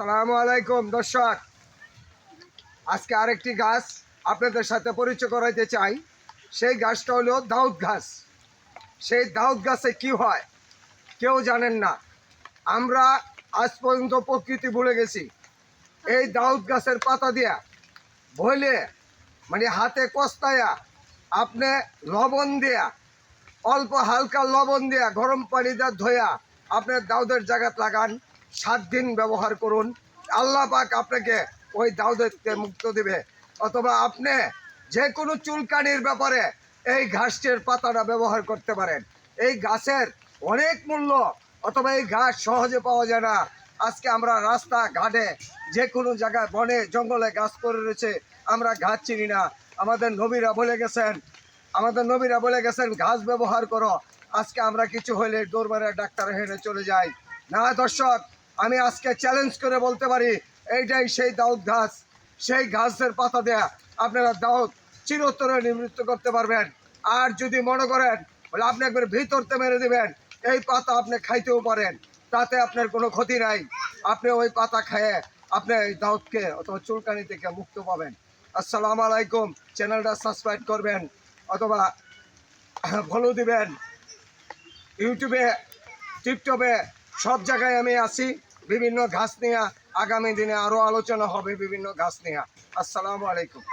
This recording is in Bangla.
আসসালামু আলাইকুম দর্শক, আজকে আরেকটি গাছ আপনাদের সাথে পরিচয় করাইতে চাই। সেই গাছটা হলো দাউদ গাছ। সেই দাউদ গাছে কি হয় কেউ জানেন না। আমরা আজ পর্যন্ত প্রকৃতি ভুলে গেছি। এই দাউদ গাছের পাতা দিয়া বইলে মানে হাতে কস্তায়া আপনি লবণ দিয়া, অল্প হালকা লবণ দিয়া গরম পানি দিয়ে ধোয়া আপনার দাউদের জায়গাত লাগান, 7 দিন ব্যবহার করুন। আল্লাহ পাক আপনাকে ওই দাউদেরকে মুক্ত দিবে। অথবা আপনি যে কোনো চুলকানির ব্যাপারে এই ঘাসটির পাতাটা ব্যবহার করতে পারেন। এই গাছের অনেক মূল্য, অথবা এই ঘাস সহজে পাওয়া যায় না। আজকে আমরা রাস্তা ঘাটে যে কোনো জায়গায় বনে জঙ্গলে গাছ পড়ে রয়েছে, আমরা ঘাস চিনি না। আমাদের নবীরা বলে গেছেন ঘাস ব্যবহার করো। আজকে আমরা কিছু হইলে দৌড় ডাক্তার হেনে চলে যাই না। দর্শক, আমি আজকে চ্যালেঞ্জ করে বলতে পারি এইটাই সেই দাউদ ঘাস। সেই ঘাসের পাতা দেয়া আপনারা দাউদ চিরতরে নিবৃত্ত করতে পারবেন। আর যদি মনে করেন বলে আপনি একবার ভিতরতে মেরে দেবেন, এই পাতা আপনি খাইতেও পারেন, তাতে আপনার কোনো ক্ষতি নাই। আপনি ওই পাতা খেয়ে আপনি এই দাউদকে অথবা চুলকানি থেকে মুক্ত পাবেন। আসসালামু আলাইকুম। চ্যানেলটা সাবস্ক্রাইব করবেন অথবা ফলো দিবেন। ইউটিউবে, টিকটকে সব জায়গায় আমি আছি বিভিন্ন ঘাস নিয়ে। আগামী দিনে আরও আলোচনা হবে বিভিন্ন ঘাস নিয়ে। আসসালামু আলাইকুম।